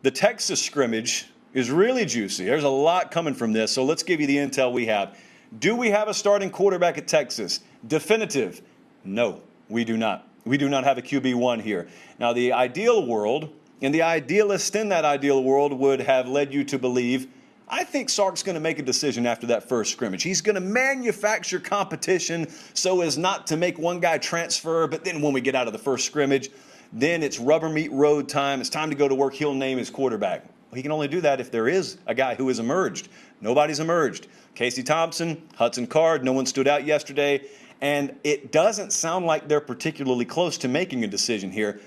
The Texas scrimmage is really juicy. There's a lot coming from this, so let's give you the intel we have. Do we have a starting quarterback at Texas? Definitive. No, we do not. We do not have a QB1 here. Now, the ideal world, and the idealist in that ideal world would have led you to believe, I think Sark's going to make a decision after that first scrimmage. He's going to manufacture competition so as not to make one guy transfer, but then when we get out of the first scrimmage, then it's rubber meet road time. It's time to go to work. He'll name his quarterback. Well, he can only do that if there is a guy who has emerged. Nobody's emerged. Casey Thompson, Hudson Card, no one stood out yesterday. And it doesn't sound like they're particularly close to making a decision here.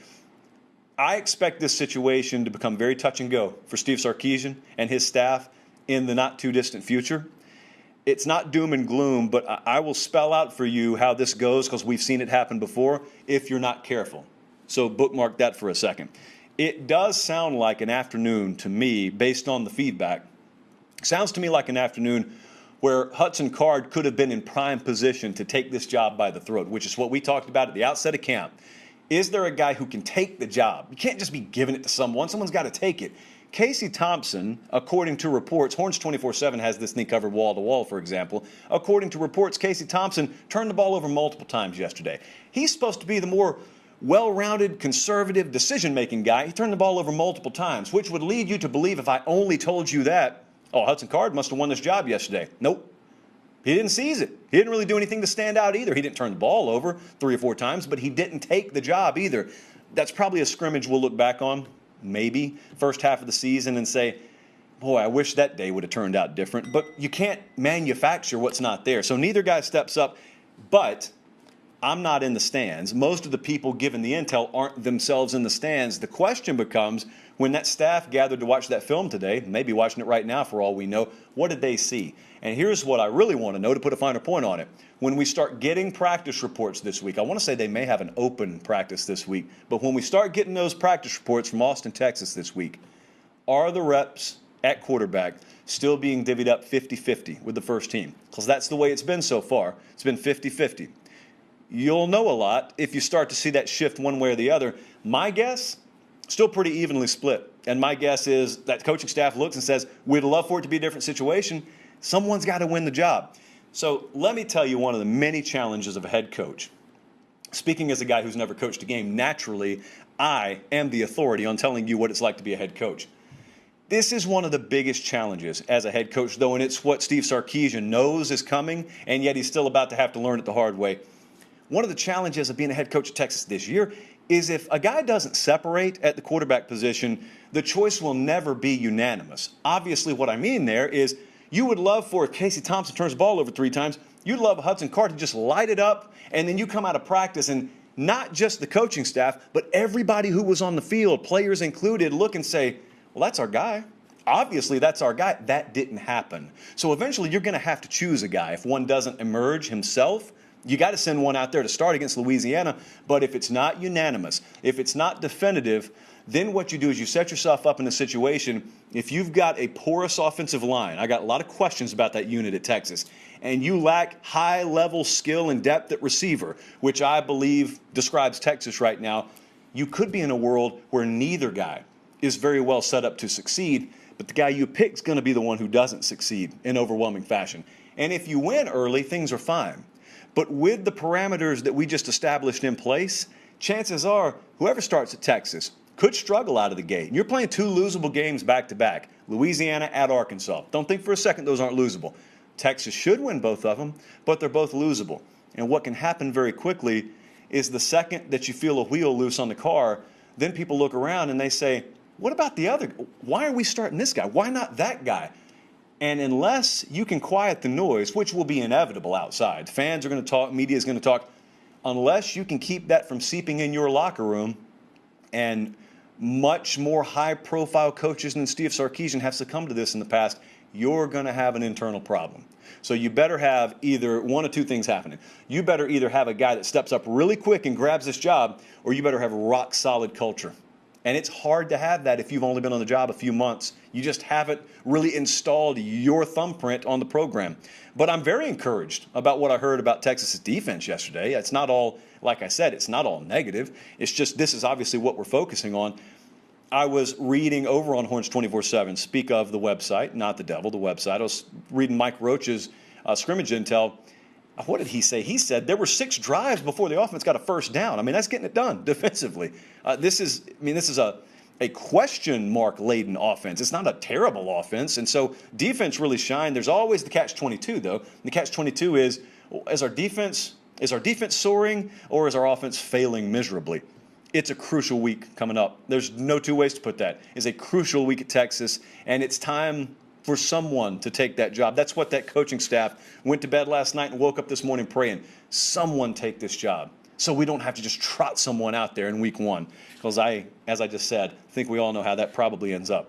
I expect this situation to become very touch and go for Steve Sarkisian and his staff in the not too distant future. It's not doom and gloom, but I will spell out for you how this goes because we've seen it happen before if you're not careful. So bookmark that for a second. It does sound like an afternoon to me, based on the feedback. Sounds to me like an afternoon where Hudson Card could have been in prime position to take this job by the throat, which is what we talked about at the outset of camp. Is there a guy who can take the job? You can't just be giving it to someone. Someone's got to take it. Casey Thompson, according to reports, Horns 24/7 has this thing covered wall to wall, for example. According to reports, Casey Thompson turned the ball over multiple times yesterday. He's supposed to be the more well-rounded, conservative, decision-making guy. He turned the ball over multiple times, which would lead you to believe if I only told you that, oh, Hudson Card must have won this job yesterday. Nope. He didn't seize it. He didn't really do anything to stand out either. He didn't turn the ball over 3 or 4 times, but he didn't take the job either. That's probably a scrimmage we'll look back on, maybe, first half of the season and say, boy, I wish that day would have turned out different. But you can't manufacture what's not there. So neither guy steps up, but I'm not in the stands. Most of the people given the intel aren't themselves in the stands. The question becomes, when that staff gathered to watch that film today, maybe watching it right now for all we know, what did they see? And here's what I really want to know to put a finer point on it. When we start getting practice reports this week, I want to say they may have an open practice this week, but when we start getting those practice reports from Austin, Texas this week, are the reps at quarterback still being divvied up 50-50 with the first team? Because that's the way it's been so far. It's been 50-50. You'll know a lot if you start to see that shift one way or the other. My guess, still pretty evenly split. And my guess is that coaching staff looks and says, we'd love for it to be a different situation. Someone's got to win the job. So let me tell you one of the many challenges of a head coach. Speaking as a guy who's never coached a game, naturally, I am the authority on telling you what it's like to be a head coach. This is one of the biggest challenges as a head coach, though, and it's what Steve Sarkisian knows is coming, and yet he's still about to have to learn it the hard way. One of the challenges of being a head coach at Texas this year is if a guy doesn't separate at the quarterback position, the choice will never be unanimous. Obviously, what I mean there is you would love for if Casey Thompson turns the ball over 3 times, you'd love Hudson Card to just light it up, and then you come out of practice and not just the coaching staff, but everybody who was on the field, players included, look and say, well, that's our guy. Obviously, that's our guy. That didn't happen. So eventually, you're going to have to choose a guy. If one doesn't emerge himself, you got to send one out there to start against Louisiana. But if it's not unanimous, if it's not definitive, then what you do is you set yourself up in a situation. If you've got a porous offensive line, I got a lot of questions about that unit at Texas, and you lack high-level skill and depth at receiver, which I believe describes Texas right now, you could be in a world where neither guy is very well set up to succeed, but the guy you pick is going to be the one who doesn't succeed in overwhelming fashion. And if you win early, things are fine. But with the parameters that we just established in place, chances are whoever starts at Texas could struggle out of the gate. And you're playing 2 losable games back-to-back, Louisiana at Arkansas. Don't think for a second those aren't losable. Texas should win both of them, but they're both losable. And what can happen very quickly is the second that you feel a wheel loose on the car, then people look around and they say, what about the other? Why are we starting this guy? Why not that guy? And unless you can quiet the noise, which will be inevitable outside, fans are going to talk, media is going to talk, unless you can keep that from seeping in your locker room, and much more high-profile coaches than Steve Sarkisian have succumbed to this in the past, you're going to have an internal problem. So you better have either one of 2 things happening. You better either have a guy that steps up really quick and grabs this job, or you better have a rock-solid culture. And it's hard to have that if you've only been on the job a few months. You just haven't really installed your thumbprint on the program. But I'm very encouraged about what I heard about Texas's defense yesterday. It's not all, like I said, it's not all negative. It's just this is obviously what we're focusing on. I was reading over on Horns 24/7. Speak of the website, not the devil, the website. I was reading Mike Roach's scrimmage intel. What did he say? He said there were 6 drives before the offense got a first down. I mean, that's getting it done defensively. This is a question mark laden offense. It's not a terrible offense. And so defense really shined. There's always the catch-22 though. The catch-22 is our defense soaring, or is our offense failing miserably? It's a crucial week coming up. There's no two ways to put that. It's a crucial week at Texas, and it's time for someone to take that job. That's what that coaching staff went to bed last night and woke up this morning praying. Someone take this job so we don't have to just trot someone out there in week 1. Because as I just said, I think we all know how that probably ends up.